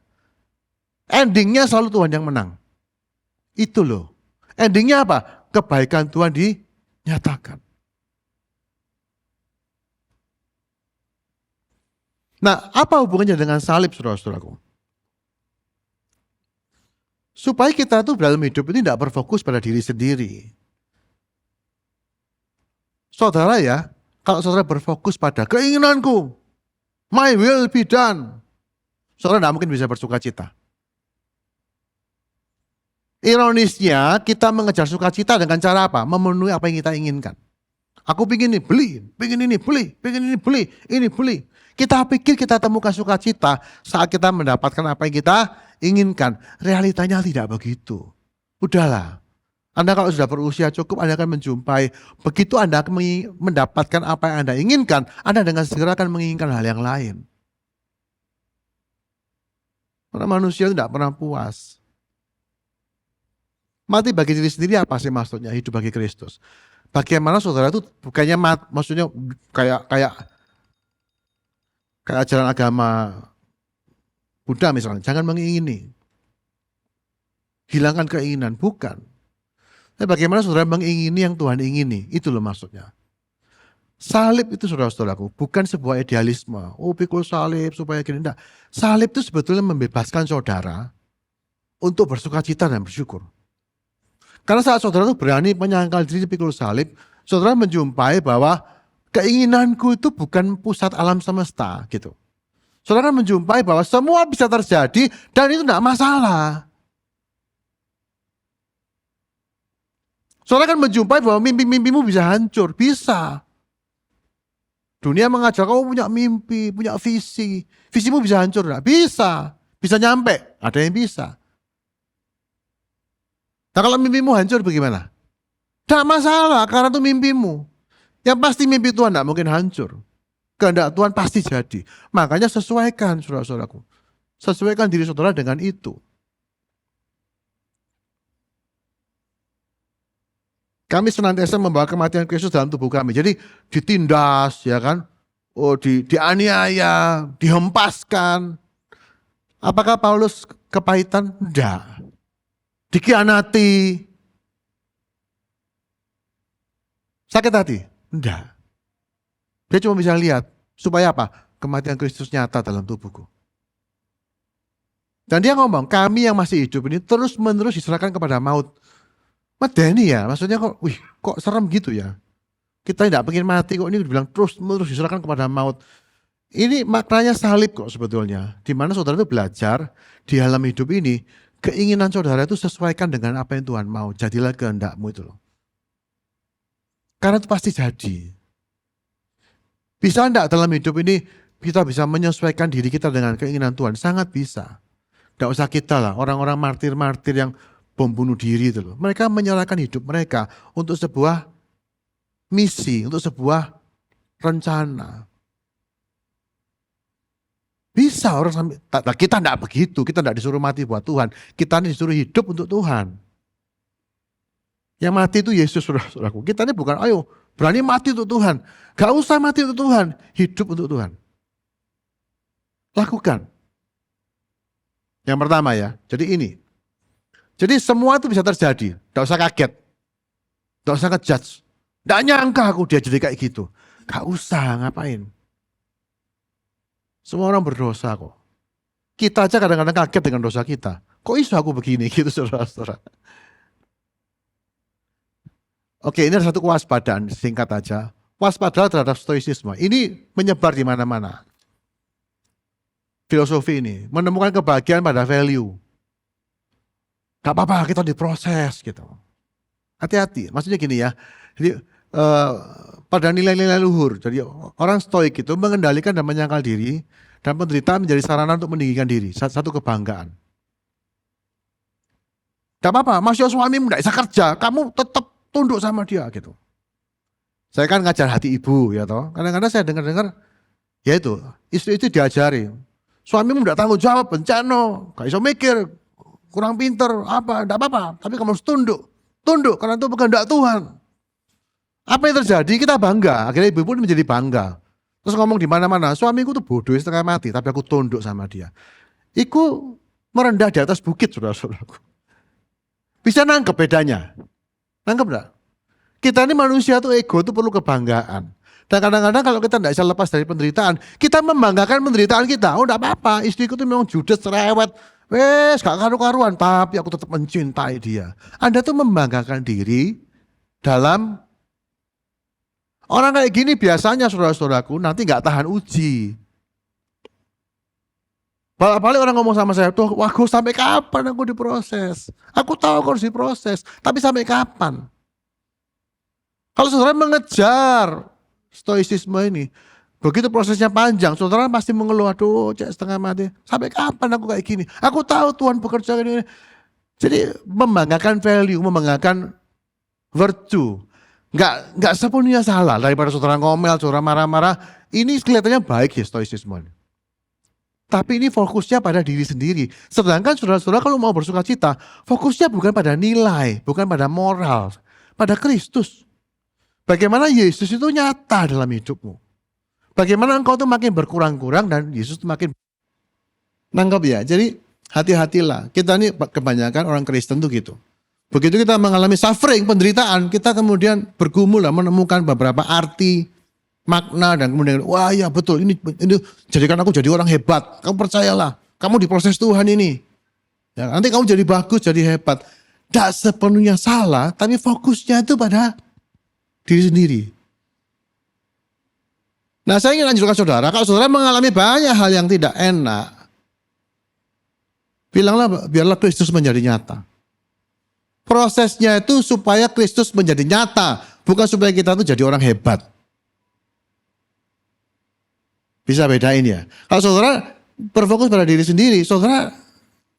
Endingnya selalu Tuhan yang menang. Itu loh. Endingnya apa? Kebaikan Tuhan dinyatakan. Nah, apa hubungannya dengan salib, saudara-saudaraku? Supaya kita tuh dalam hidup ini tidak berfokus pada diri sendiri. Saudara ya, kalau saudara berfokus pada keinginanku, my will be done, saudara tidak mungkin bisa bersuka cita. Ironisnya, kita mengejar sukacita dengan cara apa? Memenuhi apa yang kita inginkan. Aku pingin ini beli, pingin ini beli, pingin ini beli, ini beli. Kita pikir kita temukan sukacita saat kita mendapatkan apa yang kita inginkan. Realitanya tidak begitu. Udahlah. Anda kalau sudah berusia cukup, Anda akan menjumpai. Begitu Anda mendapatkan apa yang Anda inginkan, Anda dengan segera akan menginginkan hal yang lain. Karena manusia tidak pernah puas. Mati bagi diri sendiri apa sih maksudnya? Hidup bagi Kristus. Bagaimana saudara itu bukannya maksudnya kayak ajaran agama Buddha misalnya, jangan mengingini. Hilangkan keinginan, bukan. Tapi bagaimana saudara mengingini yang Tuhan ingini, itu loh maksudnya. Salib itu saudara-saudaraku, bukan sebuah idealisme. Oh pikul salib supaya gini, enggak. Salib itu sebetulnya membebaskan saudara untuk bersuka cita dan bersyukur. Karena saat saudara itu berani menyangkal diri pikul salib, saudara menjumpai bahwa keinginanku itu bukan pusat alam semesta gitu. Saudara menjumpai bahwa semua bisa terjadi dan itu tidak masalah. Saudara kan menjumpai bahwa mimpi-mimpimu bisa hancur, bisa. Dunia mengajar kamu punya mimpi, punya visi. Visimu bisa hancur, enggak? Bisa. Bisa nyampe, ada yang bisa. Nah kalau mimpimu hancur bagaimana? Tidak masalah, karena itu mimpimu. Yang pasti mimpi Tuhan tidak mungkin hancur. Kehendak Tuhan pasti jadi. Makanya sesuaikan saudara-saudaraku. Sesuaikan diri saudara dengan itu. Kami senantiasa membawa kematian Kristus dalam tubuh kami. Jadi ditindas, ya kan? Oh, dianiaya, dihempaskan. Apakah Paulus kepahitan? Tidak. Dikhianati. Sakit hati? Tidak. Dia cuma bisa lihat. Supaya apa? Kematian Kristus nyata dalam tubuhku. Dan dia ngomong, kami yang masih hidup ini terus menerus diserahkan kepada maut. Medeni ya, maksudnya kok serem gitu ya. Kita tidak pengen mati kok, ini dibilang terus menerus diserahkan kepada maut. Ini maknanya salib kok sebetulnya. Di mana saudara itu belajar di dalam hidup ini, keinginan saudara itu sesuaikan dengan apa yang Tuhan mau. Jadilah kehendakmu itu loh. Karena itu pasti jadi. Bisa enggak dalam hidup ini kita bisa menyesuaikan diri kita dengan keinginan Tuhan? Sangat bisa. Enggak usah kita lah, orang-orang martir-martir yang bom bunuh diri itu loh. Mereka menyerahkan hidup mereka untuk sebuah misi, untuk sebuah rencana. Bisa orang sampai, kita enggak begitu, kita enggak disuruh mati buat Tuhan. Kita ini disuruh hidup untuk Tuhan. Yang mati itu Yesus, saudaraku. Kita ini bukan, ayo berani mati untuk Tuhan. Gak usah mati untuk Tuhan, hidup untuk Tuhan. Lakukan. Yang pertama ya, jadi ini. Jadi semua itu bisa terjadi, gak usah kaget. Gak usah ngejudge. Gak nyangka aku dia jadi kayak gitu. Gak usah, ngapain. Semua orang berdosa kok. Kita aja kadang-kadang kaget dengan dosa kita. Kok iso aku begini gitu saudara-saudara. Oke, ini ada satu kewaspadaan singkat aja. Waspada terhadap stoicisme. Ini menyebar di mana-mana. Filosofi ini menemukan kebahagiaan pada value. Gak apa-apa, kita diproses gitu. Hati-hati. Maksudnya gini ya. Jadi pada nilai-nilai luhur. Jadi orang stoik itu mengendalikan dan menyangkal diri dan penderitaan menjadi sarana untuk meninggikan diri. Satu kebanggaan. Gak apa-apa, masih suamimu gak bisa kerja, kamu tetap tunduk sama dia gitu. Saya kan ngajar hati ibu ya toh. Kadang-kadang saya dengar-dengar ya itu, istri itu diajari. Suamimu enggak tanggung jawab, bencana, gak bisa mikir, kurang pinter, apa, enggak apa-apa. Tapi kamu harus tunduk. Tunduk karena itu kehendak Tuhan. Apa yang terjadi? Kita bangga. Akhirnya ibu pun menjadi bangga. Terus ngomong di mana-mana, suamiku tuh bodoh setengah mati, tapi aku tunduk sama dia. Iku merendah di atas bukit, saudara-saudaraku. Bisa nangkep bedanya? Nangkep enggak? Kita ini manusia tuh ego tuh perlu kebanggaan. Dan kadang-kadang kalau kita tidak bisa lepas dari penderitaan, kita membanggakan penderitaan kita. Oh enggak apa-apa, istriku tuh memang judes, cerewet. Wes gak karu-karuan, tapi aku tetap mencintai dia. Anda tuh membanggakan diri dalam orang kayak gini biasanya saudara-saudaraku nanti gak tahan uji. Balik-balik orang ngomong sama saya, tuh wah sampai kapan aku diproses? Aku tahu aku harus diproses, tapi sampai kapan? Kalau saudara mengejar stoicisme ini, begitu prosesnya panjang, saudara pasti mengeluh, aduh cek setengah mati. Sampai kapan aku kayak gini? Aku tahu Tuhan bekerja ini. Jadi membanggakan value, membanggakan virtue. Nggak sepenuhnya salah daripada saudara ngomel, saudara marah-marah. Ini kelihatannya baik ya stoicisme. Tapi ini fokusnya pada diri sendiri. Sedangkan saudara-saudara kalau mau bersuka cita, fokusnya bukan pada nilai, bukan pada moral, pada Kristus. Bagaimana Yesus itu nyata dalam hidupmu. Bagaimana engkau tuh makin berkurang-kurang dan Yesus makin nangkep ya. Jadi hati-hatilah. Kita ini kebanyakan orang Kristen tuh gitu. Begitu kita mengalami suffering, penderitaan, kita kemudian bergumul dan menemukan beberapa arti, makna, dan kemudian wah ya betul ini jadikan aku jadi orang hebat. Kamu percayalah, kamu diproses Tuhan ini. Ya, nanti kamu jadi bagus, jadi hebat. Tidak sepenuhnya salah, tapi fokusnya itu pada diri sendiri. Nah saya ingin lanjutkan saudara, kalau saudara mengalami banyak hal yang tidak enak, bilanglah biarlah Kristus menjadi nyata. Prosesnya itu supaya Kristus menjadi nyata, bukan supaya kita tuh jadi orang hebat. Bisa bedain ya. Kalau saudara berfokus pada diri sendiri, saudara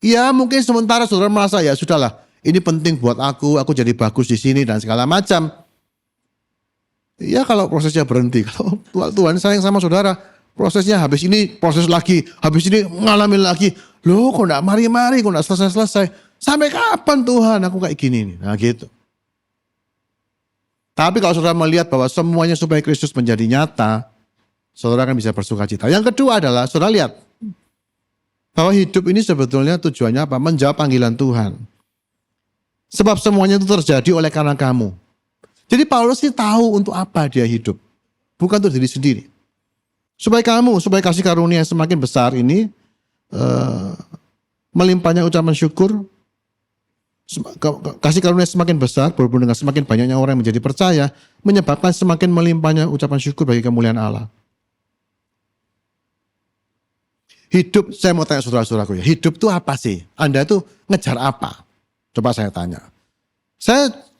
ya mungkin sementara saudara merasa ya sudahlah, ini penting buat aku jadi bagus di sini dan segala macam. Ya kalau prosesnya berhenti, kalau Tuhan sayang sama saudara, prosesnya habis ini proses lagi, habis ini ngalamin lagi. Loh kok enggak mari-mari, kok enggak selesai-selesai. Sampai kapan Tuhan aku kayak gini nih? Nah gitu. Tapi kalau saudara melihat bahwa semuanya supaya Kristus menjadi nyata, saudara akan bisa bersuka cita. Yang kedua adalah saudara lihat bahwa hidup ini sebetulnya tujuannya apa? Menjawab panggilan Tuhan. Sebab semuanya itu terjadi oleh karena kamu. Jadi Paulus ini tahu untuk apa dia hidup. Bukan untuk diri sendiri. Supaya kasih karunia yang semakin besar ini, melimpahnya ucapan syukur, kasih karunia semakin besar, berhubung dengan semakin banyaknya orang yang menjadi percaya, menyebabkan semakin melimpahnya ucapan syukur bagi kemuliaan Allah. Hidup, saya mau tanya saudara-saudaraku ya, hidup itu apa sih? Anda itu ngejar apa? Coba saya tanya.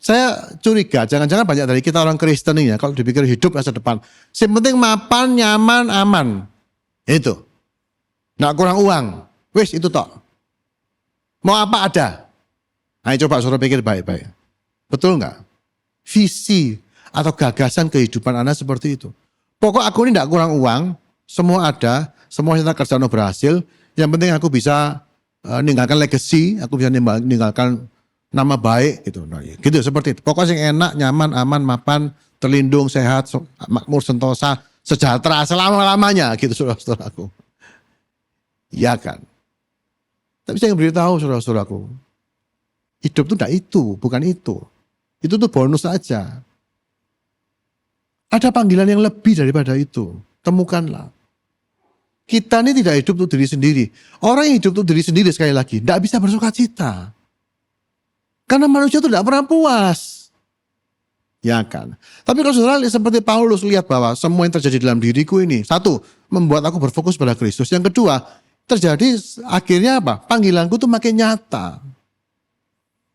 Saya curiga, jangan-jangan banyak dari kita orang Kristen ini ya, kalau dipikir hidup masa depan. Yang penting mapan, nyaman, aman. Itu. Nggak kurang uang. Wis itu tok. Mau apa ada. Ayo coba saudara pikir baik-baik. Betul nggak? Visi atau gagasan kehidupan Anda seperti itu. Pokok aku ini nggak kurang uang, semua ada, semua kita kerjaan berhasil. Yang penting aku bisa ninggalkan legacy, aku bisa ninggalkan nama baik gitu. Nah, gitu seperti itu. Pokoknya yang enak, nyaman, aman, mapan, terlindung, sehat, makmur, sentosa, sejahtera selama-lamanya gitu saudara-saudaraku. Iya kan? Tapi saya beritahu saudara-saudaraku, hidup itu tidak itu, bukan itu. Itu tuh bonus saja. Ada panggilan yang lebih daripada itu. Temukanlah. Kita ini tidak hidup untuk diri sendiri. Orang yang hidup untuk diri sendiri sekali lagi, tidak bisa bersuka cita. Karena manusia itu tidak pernah puas. Ya kan. Tapi kalau saudara seperti Paulus lihat bahwa semua yang terjadi dalam diriku ini, satu, membuat aku berfokus pada Kristus. Yang kedua, terjadi akhirnya apa? Panggilanku itu makin nyata.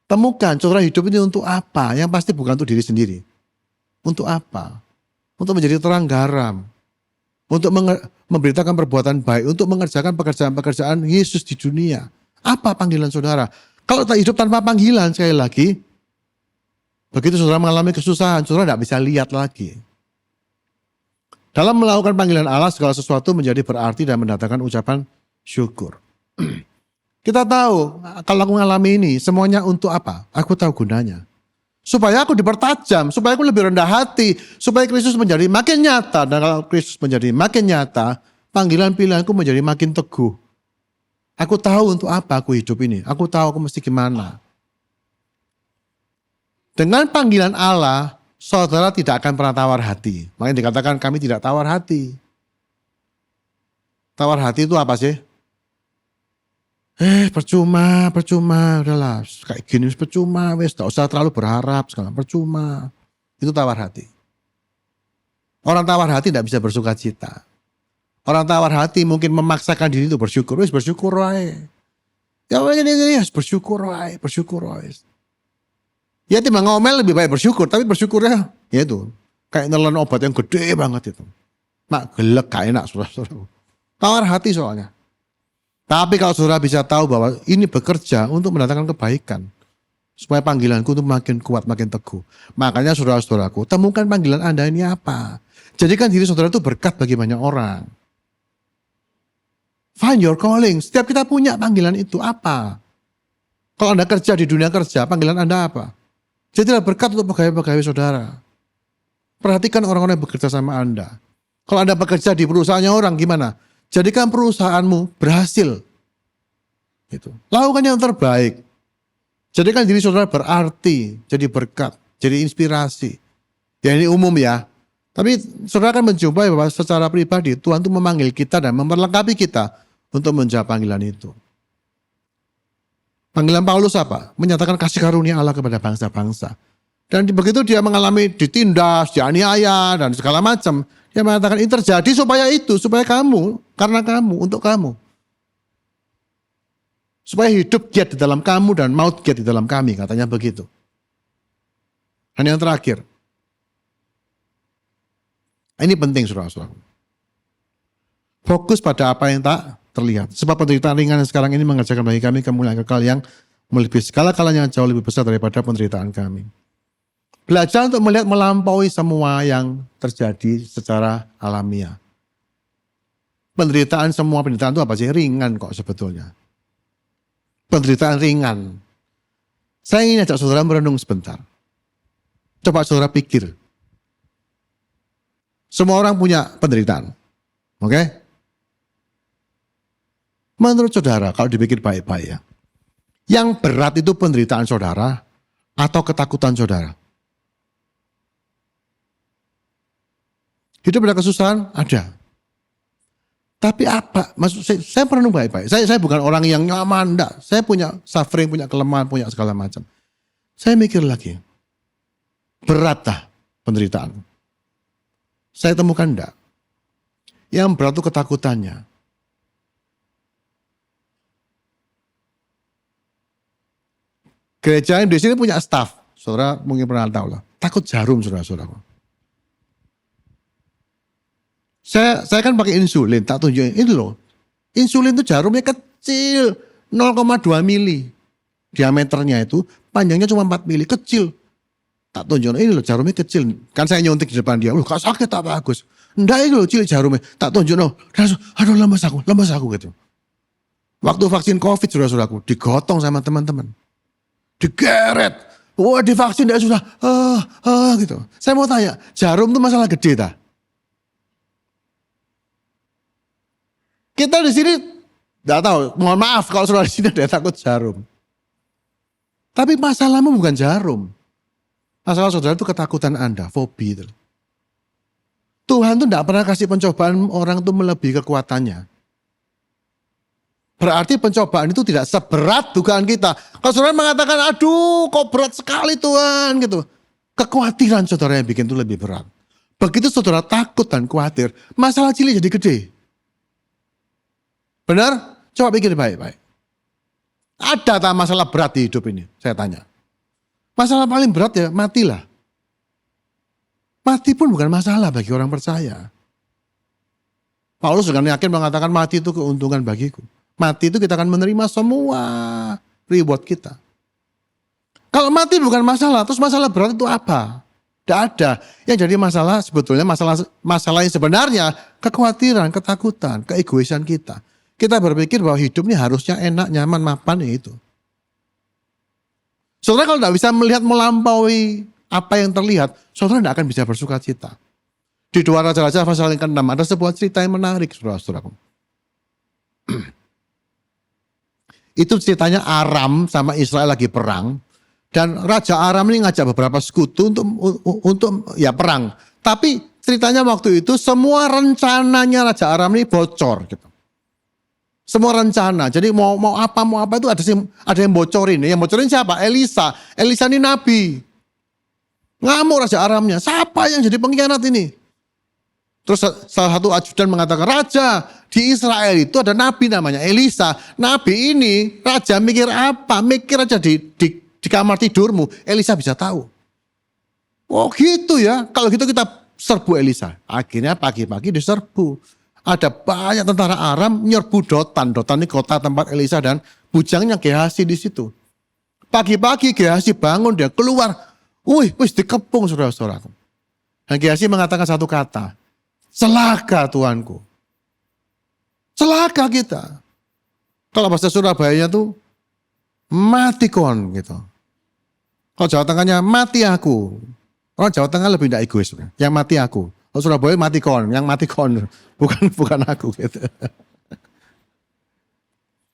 Temukan saudara hidup ini untuk apa? Yang pasti bukan untuk diri sendiri. Untuk apa? Untuk menjadi terang garam. Untuk memberitakan perbuatan baik. Untuk mengerjakan pekerjaan-pekerjaan Yesus di dunia. Apa panggilan saudara? Kalau tak hidup tanpa panggilan sekali lagi, begitu saudara mengalami kesusahan, saudara tidak bisa lihat lagi. Dalam melakukan panggilan Allah, segala sesuatu menjadi berarti dan mendatangkan ucapan syukur. Kita tahu, kalau aku mengalami ini, semuanya untuk apa? Aku tahu gunanya. Supaya aku dipertajam, supaya aku lebih rendah hati, supaya Kristus menjadi makin nyata. Dan kalau Kristus menjadi makin nyata, panggilan pilihanku menjadi makin teguh. Aku tahu untuk apa aku hidup ini. Aku tahu aku mesti gimana. Dengan panggilan Allah, saudara tidak akan pernah tawar hati. Makanya dikatakan kami tidak tawar hati. Tawar hati itu apa sih? Percuma, udahlah kayak gini percuma, wes gak usah terlalu berharap, segala percuma. Itu tawar hati. Orang tawar hati tidak bisa bersuka cita. Orang tawar hati mungkin memaksakan diri itu bersyukur, wes bersyukur wae. Ya ini bersyukur wae. Ya timbang ngomel lebih baik bersyukur, tapi bersyukurnya ya itu kayak nelen obat yang gede banget itu. Mak gelek gak enak saudara. Tawar hati soalnya. Tapi kalau saudara bisa tahu bahwa ini bekerja untuk mendatangkan kebaikan, supaya panggilanku itu makin kuat, makin teguh. Makanya saudara-saudaraku, temukan panggilan Anda ini apa. Jadikan diri saudara itu berkat bagi banyak orang. Find your calling. Setiap kita punya panggilan itu apa? Kalau Anda kerja di dunia kerja, panggilan Anda apa? Jadilah berkat untuk pegawai-pegawai saudara. Perhatikan orang-orang yang bekerja sama Anda. Kalau Anda bekerja di perusahaannya orang, gimana? Jadikan perusahaanmu berhasil. Gitu. Lakukan yang terbaik. Jadikan diri saudara berarti, jadi berkat, jadi inspirasi. Ya ini umum ya. Tapi saudara akan menjumpai bahwa secara pribadi Tuhan itu memanggil kita dan memperlengkapi kita untuk menjawab panggilan itu. Panggilan Paulus apa? Menyatakan kasih karunia Allah kepada bangsa-bangsa. Dan begitu dia mengalami ditindas, dianiaya, dan segala macam. Dia mengatakan ini terjadi supaya kamu, karena kamu, untuk kamu. Supaya hidup giat di dalam kamu dan maut giat di dalam kami, katanya begitu. Dan yang terakhir. Ini penting saudara-saudara. Fokus pada apa yang tak terlihat. Sebab penderitaan ringan yang sekarang ini mengerjakan bagi kami kemuliaan kekal yang melebihi segala-galanya yang jauh lebih besar daripada penderitaan kami. Belajar untuk melihat melampaui semua yang terjadi secara alamiah. Semua penderitaan itu apa sih? Ringan kok sebetulnya. Penderitaan ringan. Saya ingin ajak saudara merenung sebentar. Coba saudara pikir. Semua orang punya penderitaan. Oke? Menurut saudara, kalau dipikir baik-baik ya, yang berat itu penderitaan saudara atau ketakutan saudara? Hidup ada kesusahan? Ada. Tapi apa? Maksud saya merenung baik-baik. Saya bukan orang yang nyaman, enggak. Saya punya suffering, punya kelemahan, punya segala macam. Saya mikir lagi, berat dah penderitaan. Saya temukan enggak. Yang berat itu ketakutannya. Gereja di sini punya staff, saudara mungkin pernah tahu lah. Takut jarum saudara-saudara. Saya kan pakai insulin, tak tunjukin ini loh. Insulin itu jarumnya kecil, 0,2 mili diameternya itu, panjangnya cuma 4 mili, kecil. Tak tunjukin ini loh jarumnya kecil. Kan saya nyuntik di depan dia, gak sakit tak bagus. Enggak ini loh cilik jarumnya, tak tunjukin. Aduh lemes aku gitu. Waktu vaksin COVID saudara-saudaraku digotong sama teman-teman. Digeret, divaksin tidak susah, gitu. Saya mau tanya, jarum itu masalah gede tak? Kita di sini tidak tahu, mohon maaf kalau saudara di sini ada takut jarum. Tapi masalahmu bukan jarum. Masalah saudara itu ketakutan Anda, fobi itu. Tuhan itu tidak pernah kasih pencobaan orang itu melebihi kekuatannya. Berarti pencobaan itu tidak seberat dugaan kita. Kalau saudara mengatakan, aduh kok berat sekali Tuhan gitu. Kekhawatiran saudara yang bikin itu lebih berat. Begitu saudara takut dan khawatir, masalah cilik jadi gede. Benar? Coba pikir baik-baik. Ada tak masalah berat di hidup ini? Saya tanya. Masalah paling berat ya matilah. Mati pun bukan masalah bagi orang percaya. Paulus dengan yakin mengatakan mati itu keuntungan bagiku. Mati itu kita akan menerima semua reward kita. Kalau mati bukan masalah, terus masalah berat itu apa? Tidak ada. Yang jadi masalah sebetulnya masalah yang sebenarnya kekhawatiran, ketakutan, keegoisan kita. Kita berpikir bahwa hidup ini harusnya enak, nyaman, mapan ya itu. Saudara kalau tidak bisa melihat melampaui apa yang terlihat, saudara tidak akan bisa bersuka cita. Di 2 Raja-Raja pasal yang ke-6 ada sebuah cerita yang menarik saudara-saudaraku. Itu ceritanya Aram sama Israel lagi perang. Dan Raja Aram ini ngajak beberapa sekutu untuk ya perang. Tapi ceritanya waktu itu semua rencananya Raja Aram ini bocor gitu. Semua rencana. Jadi mau apa itu ada yang bocorin. Yang bocorin siapa? Elisa. Elisa ini nabi. Ngamuk Raja Aramnya. Siapa yang jadi pengkhianat ini? Terus salah satu ajudan mengatakan, Raja di Israel itu ada nabi namanya Elisa. Nabi ini raja mikir apa? Mikir aja di kamar tidurmu. Elisa bisa tahu. Oh gitu ya. Kalau gitu kita serbu Elisa. Akhirnya pagi-pagi diserbu. Ada banyak tentara Aram nyerbu Dotan. Dotan ini kota tempat Elisa dan bujangnya Gehazi di situ. Pagi-pagi Gehazi bangun, dia keluar. Wis dikepung saudara-saudara. Dan Gehazi mengatakan satu kata. Celaka Tuanku. Celaka kita. Kalau bahasa Surabayanya tuh mati kon gitu. Kalau Jawa Tengahnya mati aku. Orang Jawa Tengah lebih tidak egois. Yang mati aku. Kalau Surabaya mati kon. Yang mati kon. Bukan aku gitu.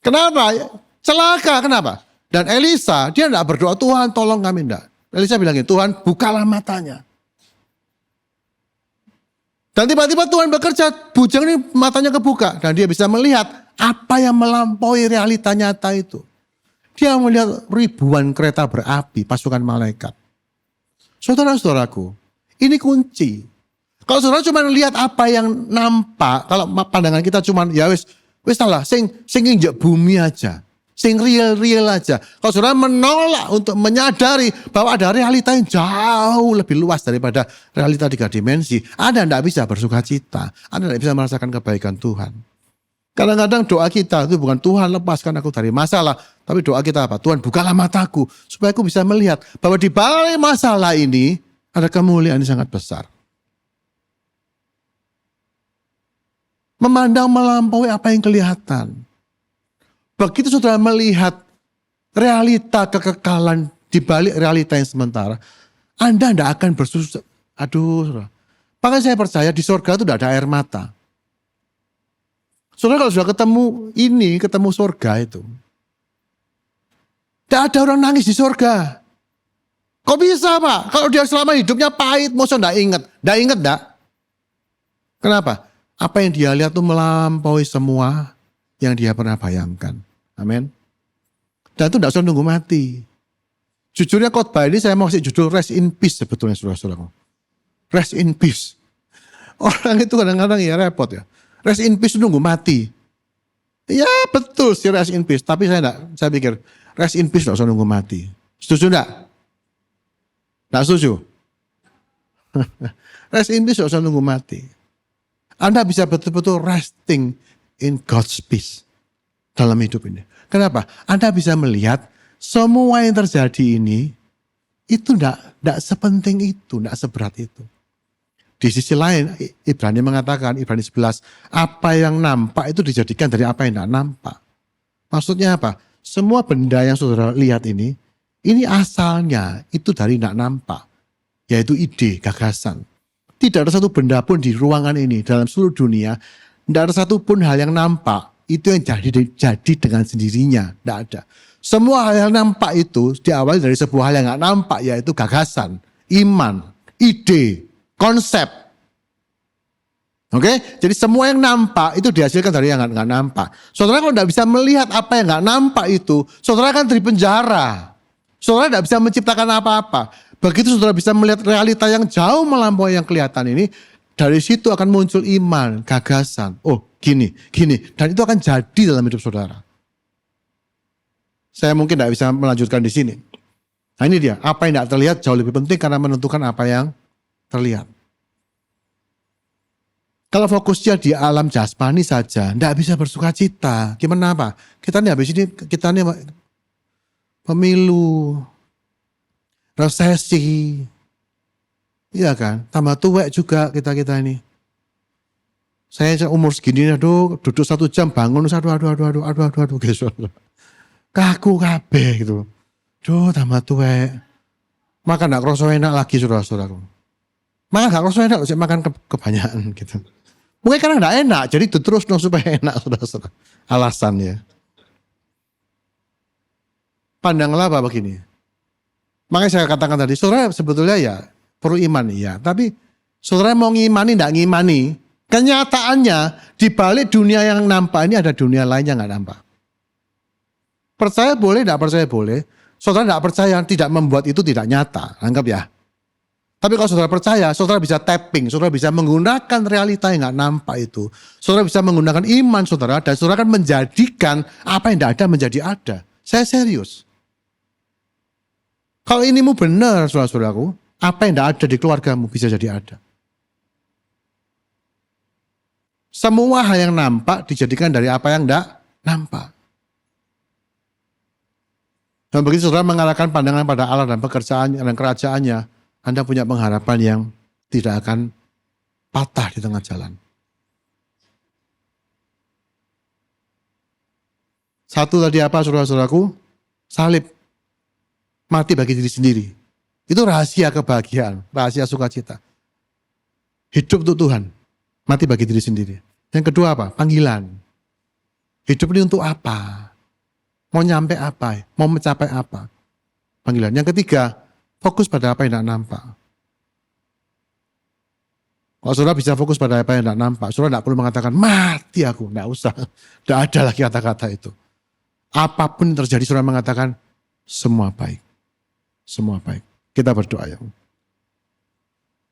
Kenapa? Celaka. Kenapa? Dan Elisa dia tidak berdoa Tuhan tolong kami tidak. Elisa bilang Tuhan bukalah matanya. Dan tiba-tiba Tuhan bekerja, bujang ini matanya kebuka. Dan dia bisa melihat apa yang melampaui realita nyata itu. Dia melihat ribuan kereta berapi, pasukan malaikat. Saudara-saudaraku, ini kunci. Kalau saudara cuma lihat apa yang nampak, kalau pandangan kita cuma ya wis salah, sing injek bumi aja. Sing real aja. Kalau saudara menolak untuk menyadari bahwa ada realita yang jauh lebih luas daripada realita 3 dimensi. Anda tidak bisa bersuka cita. Anda tidak bisa merasakan kebaikan Tuhan. Kadang-kadang doa kita itu bukan Tuhan lepaskan aku dari masalah. Tapi doa kita apa? Tuhan bukalah mataku. Supaya aku bisa melihat bahwa di balik masalah ini ada kemuliaan yang sangat besar. Memandang melampaui apa yang kelihatan. Begitu saudara melihat realita kekekalan di balik realita yang sementara, Anda tidak akan bersusah. Aduh, saudara. Makanya saya percaya di surga itu tidak ada air mata. Saudara kalau sudah ketemu surga itu, tidak ada orang nangis di surga. Kok bisa Pak? Kalau dia selama hidupnya pahit, masa tidak ingat? Tidak ingat tidak? Kenapa? Apa yang dia lihat itu melampaui semua yang dia pernah bayangkan. Amin. Dan itu tidak usah nunggu mati. Jujurnya khotbah ini saya mau kasih judul Rest in Peace sebetulnya saudara-saudara. Rest in Peace. Orang itu kadang-kadang ya repot ya. Rest in Peace nunggu mati. Ya betul sih rest in peace. Tapi saya pikir rest in peace tidak usah nunggu mati. Setuju enggak? Tidak setuju? Rest in peace tidak usah nunggu mati. Anda bisa betul-betul resting in God's peace dalam hidup ini. Kenapa? Anda bisa melihat semua yang terjadi ini itu tidak sepenting itu, tidak seberat itu. Di sisi lain, Ibrani mengatakan, Ibrani 11, apa yang nampak itu dijadikan dari apa yang tidak nampak. Maksudnya apa? Semua benda yang saudara lihat ini asalnya itu dari tidak nampak. Yaitu ide, gagasan. Tidak ada satu benda pun di ruangan ini, dalam seluruh dunia, tidak ada satu pun hal yang nampak, itu yang jadi dengan sendirinya. Tidak ada. Semua hal yang nampak itu diawali dari sebuah hal yang tidak nampak, yaitu gagasan, iman, ide, konsep. Oke, jadi semua yang nampak itu dihasilkan dari yang nggak nampak. Saudara kalau tidak bisa melihat apa yang nggak nampak itu, saudara kan dipenjara. Saudara tidak bisa menciptakan apa-apa. Begitu saudara bisa melihat realita yang jauh melampaui yang kelihatan ini, dari situ akan muncul iman, gagasan. Oh, gini. Dan itu akan jadi dalam hidup saudara. Saya mungkin tidak bisa melanjutkan di sini. Nah ini dia, apa yang tidak terlihat jauh lebih penting karena menentukan apa yang terlihat. Kalau fokusnya di alam jasmani saja, tidak bisa bersuka cita. Gimana apa? Kita nih habis ini, kita nih pemilu, resesi, iya kan? Tambah tua juga kita ini. Saya umur segini, aduh, duduk 1 jam bangun, aduh, gitu. Kaku kabeh gitu. Duh, tambah tua. Makan gak kerasa enak lagi saudara-saudaraku. Makan gak kerasa enak, makan kebanyakan gitu. Mungkin karena gak enak, jadi terus supaya enak saudara-saudara. Alasannya. Pandanglah Bapak begini. Makanya saya katakan tadi, saudara sebetulnya ya perlu iman ya. Tapi saudara mau ngimani enggak ngimani, kenyataannya di balik dunia yang nampak ini ada dunia lain yang enggak nampak. Percaya boleh, enggak percaya boleh. Saudara enggak percaya tidak membuat itu tidak nyata, anggap ya. Tapi kalau saudara percaya, saudara bisa tapping, saudara bisa menggunakan realita yang enggak nampak itu. Saudara bisa menggunakan iman saudara dan saudara akan menjadikan apa yang enggak ada menjadi ada. Saya serius. Kalau inimu benar, saudara-saudaraku, apa yang tidak ada di keluargamu bisa jadi ada. Semua hal yang nampak dijadikan dari apa yang tidak nampak. Dan begitu saudara mengarahkan pandangan pada Allah dan pekerjaan dan kerajaannya, Anda punya pengharapan yang tidak akan patah di tengah jalan. Satu tadi apa saudara-saudaraku? Salib. Mati bagi diri sendiri. Itu rahasia kebahagiaan, rahasia sukacita. Hidup untuk Tuhan, mati bagi diri sendiri. Yang kedua apa? Panggilan. Hidup ini untuk apa? Mau nyampe apa? Mau mencapai apa? Panggilan. Yang ketiga, fokus pada apa yang tidak nampak. Kalau saudara bisa fokus pada apa yang tidak nampak, saudara tidak perlu mengatakan, mati aku. Tidak usah. Tidak ada lagi kata-kata itu. Apapun yang terjadi, saudara mengatakan, semua baik. Semua baik. Kita berdoa ya.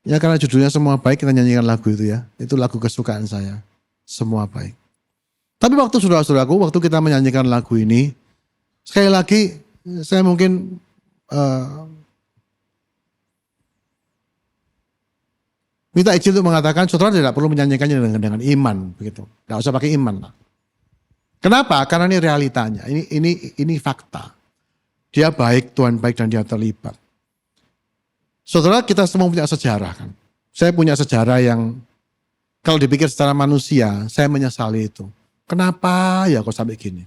Ya karena judulnya semua baik, kita nyanyikan lagu itu ya. Itu lagu kesukaan saya. Semua baik. Tapi waktu saudara-saudaraku, waktu kita menyanyikan lagu ini, sekali lagi saya mungkin minta izin untuk mengatakan saudara tidak perlu menyanyikannya dengan iman begitu. Tidak usah pakai iman lah. Kenapa? Karena ini realitanya. Ini fakta. Dia baik, Tuhan baik dan dia terlibat. Saudara kita semua punya sejarah kan. Saya punya sejarah yang kalau dipikir secara manusia, saya menyesali itu. Kenapa ya kok sampai gini?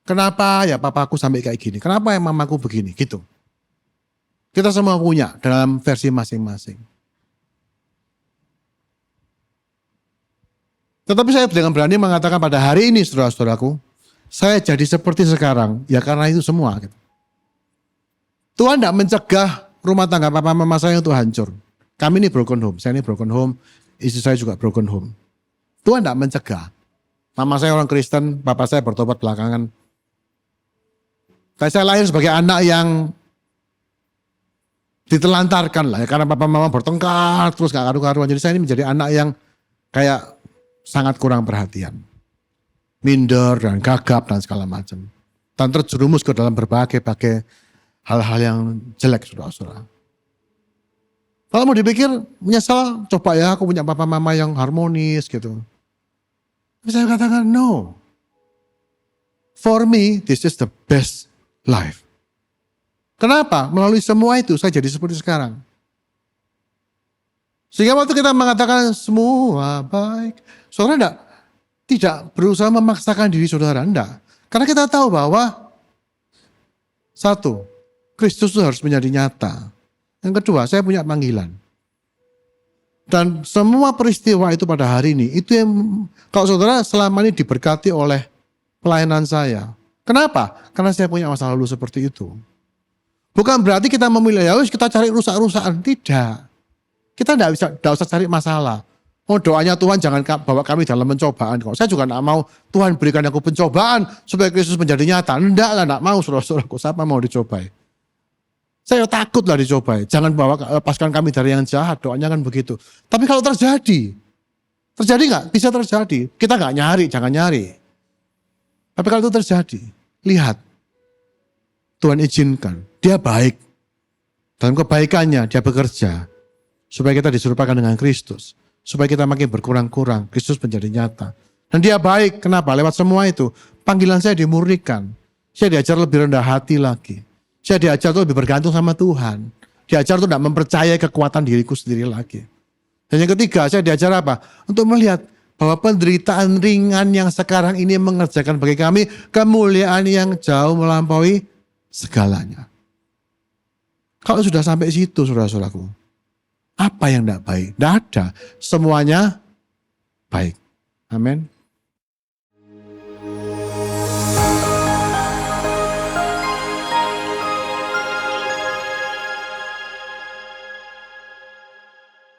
Kenapa ya papaku sampai kayak gini? Kenapa ya mamaku begini? Gitu. Kita semua punya dalam versi masing-masing. Tetapi saya dengan berani mengatakan pada hari ini saudara-saudaraku, saya jadi seperti sekarang ya karena itu semua. Gitu. Tuhan tidak mencegah rumah tangga papa mama saya untuk hancur. Kami ini broken home, saya ini broken home, istri saya juga broken home. Tuhan tidak mencegah. Mama saya orang Kristen, papa saya bertobat belakangan. Tapi saya lahir sebagai anak yang ditelantarkan lah ya, karena papa mama bertengkar terus gak karu-karuan. Jadi saya ini menjadi anak yang kayak sangat kurang perhatian. Minder dan gagap dan segala macam. Dan terjerumus ke dalam berbagai-bagai hal-hal yang jelek saudara-saudara. Kalau mau dipikir menyesal, coba ya aku punya papa mama yang harmonis gitu. Tapi saya katakan no. For me this is the best life. Kenapa? Melalui semua itu saya jadi seperti sekarang. Sehingga waktu kita mengatakan semua baik, saudara tidak berusaha memaksakan diri saudara, enggak. Karena kita tahu bahwa satu, Kristus itu harus menjadi nyata. Yang kedua, saya punya panggilan. Dan semua peristiwa itu pada hari ini, itu yang kalau saudara selama ini diberkati oleh pelayanan saya. Kenapa? Karena saya punya masa lalu seperti itu. Bukan berarti kita memilih, ya kita cari rusak-rusakan. Tidak. Kita tidak usah cari masalah. Oh doanya Tuhan jangan bawa kami dalam pencobaan. Saya juga tidak mau Tuhan berikan aku pencobaan supaya Kristus menjadi nyata. Tidak lah, tidak mau saudara-saudaraku. Siapa mau dicobai? Saya takut lah dicobai. Jangan lepaskan kami dari yang jahat. Doanya kan begitu. Tapi kalau terjadi nggak? Bisa terjadi. Kita nggak nyari, jangan nyari. Tapi kalau itu terjadi, lihat. Tuhan izinkan. Dia baik. Dalam kebaikannya dia bekerja. Supaya kita diserupakan dengan Kristus. Supaya kita makin berkurang-kurang. Kristus menjadi nyata. Dan dia baik. Kenapa? Lewat semua itu. Panggilan saya dimurnikan. Saya diajar lebih rendah hati lagi. Saya diajar untuk lebih bergantung sama Tuhan. Diajar untuk tidak mempercayai kekuatan diriku sendiri lagi. Dan yang ketiga, saya diajar apa? Untuk melihat bahwa penderitaan ringan yang sekarang ini mengerjakan bagi kami kemuliaan yang jauh melampaui segalanya. Kalau sudah sampai situ, saudara-saudaraku, apa yang tidak baik? Tidak ada. Semuanya baik. Amin.